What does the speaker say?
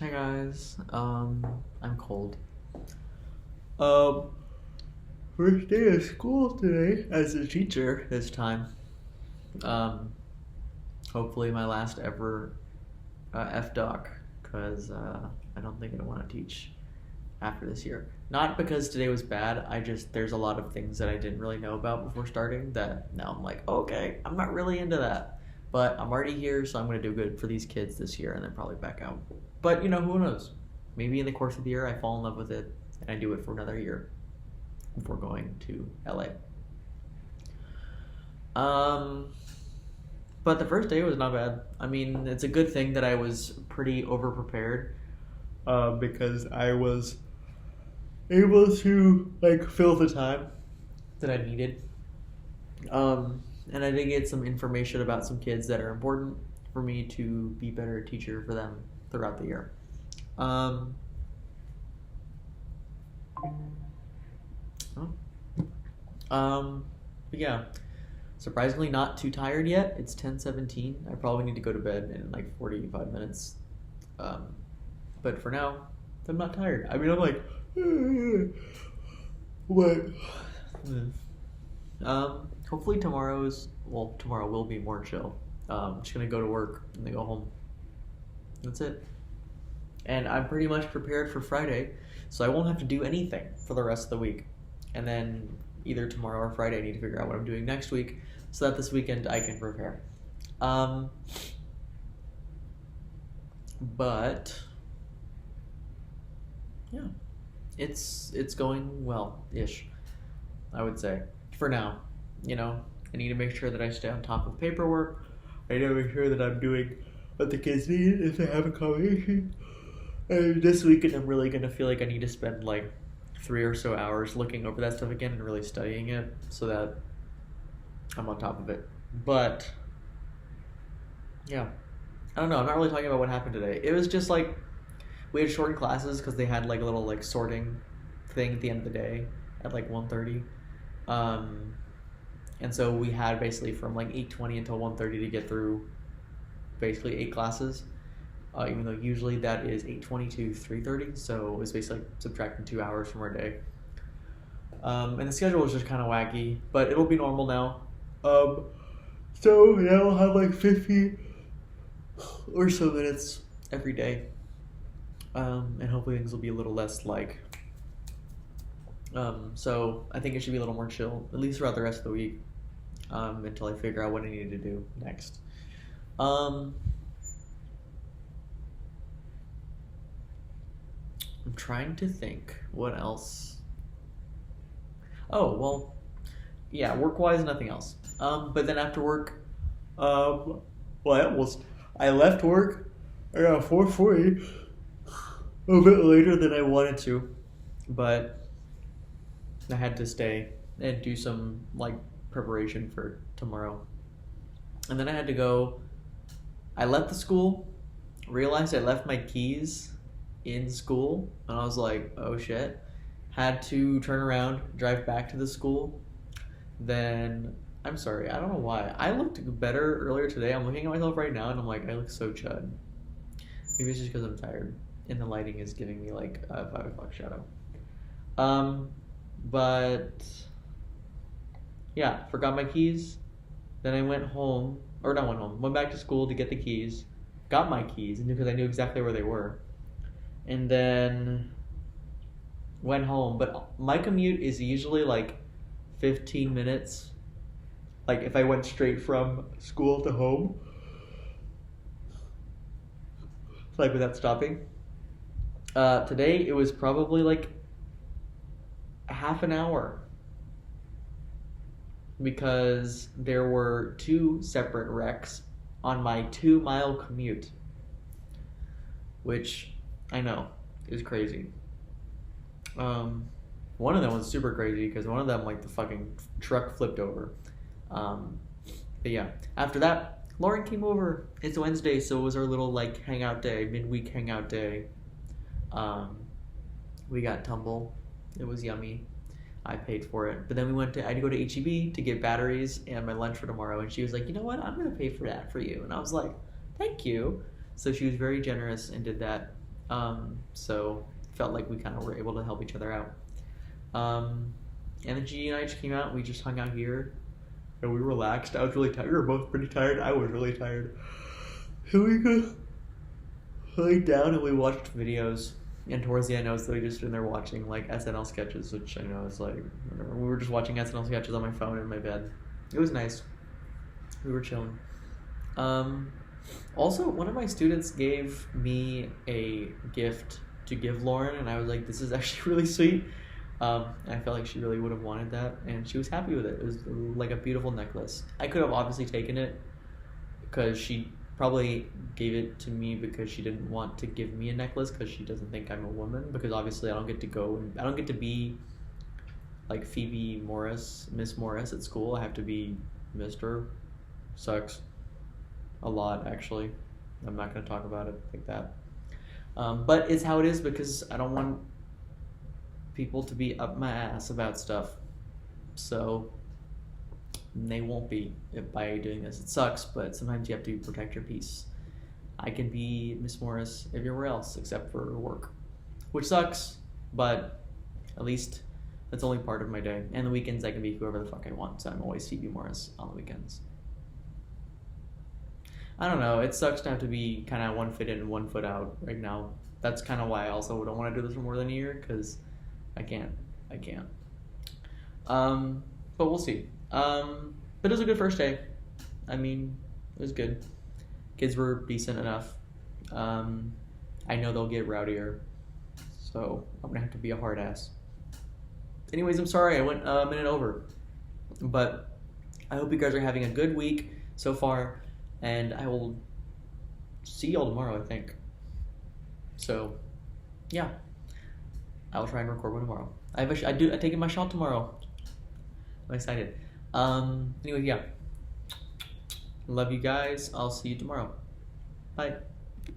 Hi guys. I'm cold. Um, First day of school today as a teacher this time. Um, Hopefully my last ever F-Doc, because I don't think I want to teach after this year. Not because today was bad, there's a lot of things that I didn't really know about before starting that now I'm like, okay, I'm not really into that. But I'm already here, so I'm going to do good for these kids this year and then probably back out. But, who knows? Maybe in the course of the year I fall in love with it and I do it for another year before going to LA. But the first day was not bad. I mean, it's a good thing that I was pretty over-prepared because I was able to, fill the time that I needed. And I did get some information about some kids that are important for me to be a better teacher for them throughout the year. But yeah, surprisingly not too tired yet. It's 10:17. I probably need to go to bed in 45 minutes. But for now, I'm not tired. I mean, I'm like, what? Hopefully tomorrow will be more chill. I'm just gonna go to work and then go home. That's it. And I'm pretty much prepared for Friday, so I won't have to do anything for the rest of the week. And then either tomorrow or Friday, I need to figure out what I'm doing next week so that this weekend I can prepare. But yeah, it's going well-ish, I would say, for now. I need to make sure that I stay on top of paperwork. I need to make sure that I'm doing what the kids need if they have accommodation. And this weekend I'm really going to feel like I need to spend 3 or so hours looking over that stuff again and really studying it so that I'm on top of it. But yeah, I don't know. I'm not really talking about what happened today. It was just we had shortened classes because they had a little sorting thing at the end of the day at 1:30. And so we had basically from 8:20 until 1:30 to get through basically 8 classes. Even though usually that is 8:20 to 3:30, so it was basically subtracting 2 hours from our day. And the schedule was just kind of wacky, but it'll be normal now. So now I'll have 50 or so minutes every day. And hopefully things will be a little less so I think it should be a little more chill, at least throughout the rest of the week, until I figure out what I need to do next. I'm trying to think what else. Oh, well, yeah, work-wise, nothing else. But then after work, I left work around 4:40, a bit later than I wanted to, but I had to stay and do some preparation for tomorrow. And then I had to go. I left the school, realized I left my keys in school, and I was like, oh shit. Had to turn around, drive back to the school. Then, I'm sorry, I don't know why. I looked better earlier today. I'm looking at myself right now and I'm like, I look so chud. Maybe it's just because I'm tired and the lighting is giving me a 5 o'clock shadow. But yeah, forgot my keys. Then I went back to school to get the keys, got my keys because I knew exactly where they were, and then went home. But my commute is usually 15 minutes, if I went straight from school to home, without stopping. Today it was probably half an hour because there were 2 separate wrecks on my 2-mile commute, which I know is crazy. One of them was super crazy because one of them the fucking truck flipped over. But yeah, after that, Lauren came over. It's Wednesday, so it was our little hangout day, midweek hangout day. We got tumble. It was yummy. I paid for it. But then I had to go to HEB to get batteries and my lunch for tomorrow. And she was like, you know what? I'm going to pay for that for you. And I was like, thank you. So she was very generous and did that. So felt like we kind of were able to help each other out. And then G and I just came out and we just hung out here and we relaxed. I was really tired. We were both pretty tired. I was really tired. So we just laid down and we watched videos. And towards the end, I was literally just sitting there watching like SNL sketches, which I know is like whatever. We were just watching SNL sketches on my phone in my bed. It was nice. We were chilling. Also, one of my students gave me a gift to give Lauren, and I was like, this is actually really sweet. I felt like she really would have wanted that, and she was happy with it. It was like a beautiful necklace. I could have obviously taken it because she probably gave it to me because she didn't want to give me a necklace because she doesn't think I'm a woman, because obviously I don't get to be like Phoebe Morris, Miss Morris at school. I have to be Mr. Sucks a lot, actually. I'm not going to talk about it like that. But it's how it is because I don't want people to be up my ass about stuff. So they won't be by doing this. It sucks, but sometimes you have to protect your peace. I can be Miss Morris everywhere else except for work, which sucks, but at least that's only part of my day. And the weekends I can be whoever the fuck I want, so I'm always Phoebe Morris on the weekends. I don't know, it sucks to have to be kind of one foot in and one foot out right now. That's kind of why I also don't want to do this for more than a year, because I can't. But we'll see. But it was a good first day. I mean, it was good. Kids were decent enough. I know they'll get rowdier, so I'm gonna have to be a hard ass. Anyways, I'm sorry I went a minute over, but I hope you guys are having a good week so far, and I will see y'all tomorrow, I think. So, yeah, I will try and record one tomorrow. I'm taking my shot tomorrow. I'm excited. Anyway, yeah. Love you guys. I'll see you tomorrow. Bye.